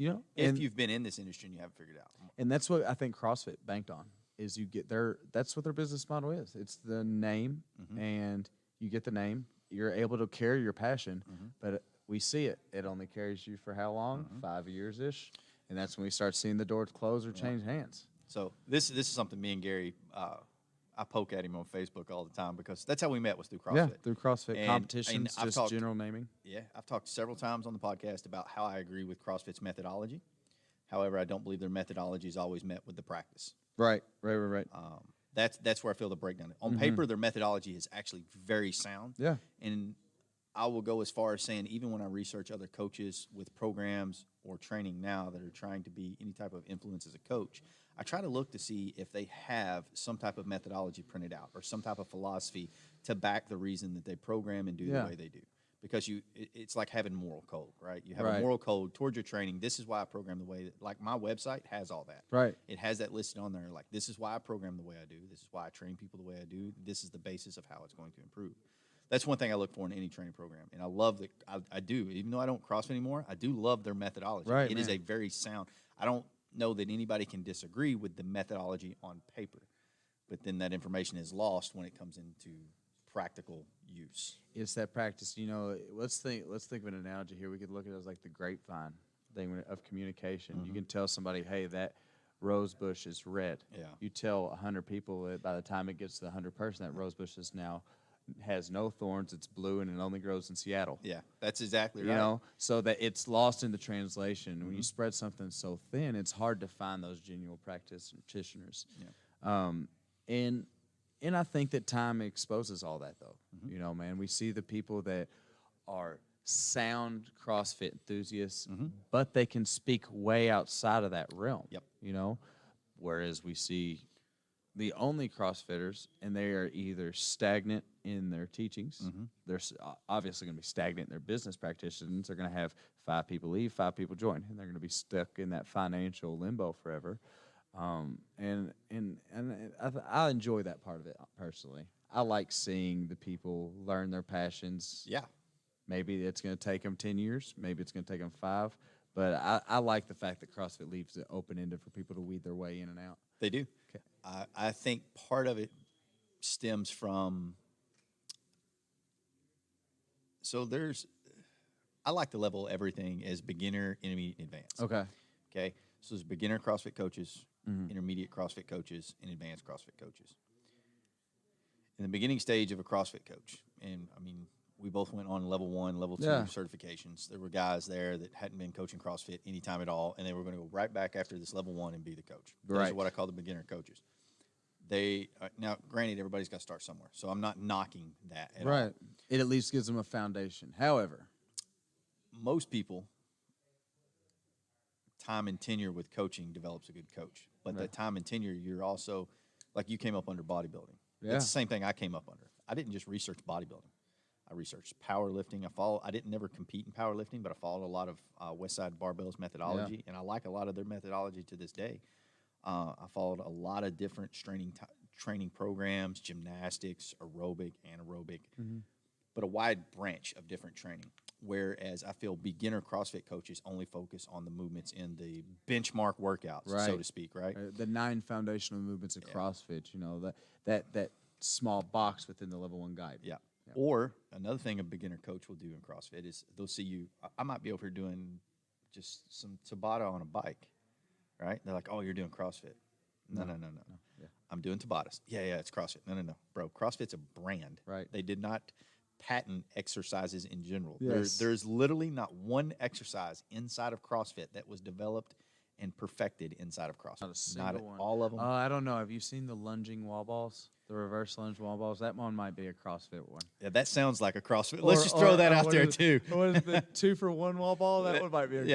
You know, if you've been in this industry and you haven't figured it out. And that's what I think CrossFit banked on is you get that's what their business model is. It's the name, and you get the name. You're able to carry your passion, but we see it. It only carries you for how long? 5 years-ish. And that's when we start seeing the doors close or change hands. So this is something me and Gary, I poke at him on Facebook all the time because that's how we met was through CrossFit. Yeah, through CrossFit And competitions, I've just talked, general naming. Yeah, I've talked several times on the podcast about how I agree with CrossFit's methodology. However, I don't believe their methodology is always met with the practice. Right. That's where I feel the breakdown. On paper, their methodology is actually very sound. Yeah. And I will go as far as saying, even when I research other coaches with programs or training now that are trying to be any type of influence as a coach, I try to look to see if they have some type of methodology printed out or some type of philosophy to back the reason that they program and do the way they do. Because it's like having moral code, right? You have a moral code towards your training. This is why I program the way that, like my website has all that. Right. It has that listed on there. Like, this is why I program the way I do. This is why I train people the way I do. This is the basis of how it's going to improve. That's one thing I look for in any training program. And I love that I do, even though I don't CrossFit anymore, I do love their methodology. Right, It is a very sound. I don't know that anybody can disagree with the methodology on paper, but then that information is lost when it comes into practical use. It's that practice. You know, let's think of an analogy here. We could look at it as like the grapevine thing of communication. You can tell somebody, hey, that rose bush is red. Yeah. You tell 100 people that by the time it gets to the 100th person, that rose bush is now has no thorns, it's blue, and it only grows in Seattle. Yeah, that's exactly right. You know, so that it's lost in the translation. When you spread something so thin, it's hard to find those genuine practitioners. Yeah. And I think that time exposes all that, though. You know, man, we see the people that are sound CrossFit enthusiasts, but they can speak way outside of that realm. Yep. You know, whereas we see the only CrossFitters, and they are either stagnant in their teachings. They're obviously going to be stagnant in their business practitioners. They're going to have 5 people leave, 5 people join, and they're going to be stuck in that financial limbo forever. And I enjoy that part of it personally. I like seeing the people learn their passions. Yeah. Maybe it's going to take them 10 years. Maybe it's going to take them 5. But I like the fact that CrossFit leaves it open-ended for people to weed their way in and out. They do. Okay. I think part of it stems from, I like to level everything as beginner, intermediate, and advanced. Okay. So there's beginner CrossFit coaches, intermediate CrossFit coaches, and advanced CrossFit coaches. In the beginning stage of a CrossFit coach, and I mean, we both went on level 1, level 2 certifications. There were guys there that hadn't been coaching CrossFit any time at all, and they were going to go right back after this level 1 and be the coach. Those are what I call the beginner coaches. They now, granted, everybody's got to start somewhere, so I'm not knocking that at all. Right. It at least gives them a foundation. However, most people, time and tenure with coaching develops a good coach. But that time and tenure, you're also, like you came up under bodybuilding. Yeah. That's the same thing I came up under. I didn't just research bodybuilding. I researched powerlifting. I didn't never compete in powerlifting, but I followed a lot of Westside Barbell's methodology, and I like a lot of their methodology to this day. I followed a lot of different training programs, gymnastics, aerobic, anaerobic, but a wide branch of different training. Whereas I feel beginner CrossFit coaches only focus on the movements in the benchmark workouts, so to speak, right? The 9 foundational movements of CrossFit, you know, that small box within the level 1 guide. Yeah. Or another thing a beginner coach will do in CrossFit is they'll see you. I might be over here doing just some Tabata on a bike, right? They're like, "Oh, you're doing CrossFit." No. Yeah. I'm doing Tabatas. Yeah, it's CrossFit. No. Bro, CrossFit's a brand. Right. They did not patent exercises in general. Yes. There's literally not one exercise inside of CrossFit that was developed and perfected inside of CrossFit. Not a single one. All of them. I don't know. Have you seen the lunging wall balls? The reverse lunge wall balls? That one might be a CrossFit one. Yeah, that sounds like a CrossFit. Let's just throw that out there, too. What is the 2-for-1 wall ball? That one might be a CrossFit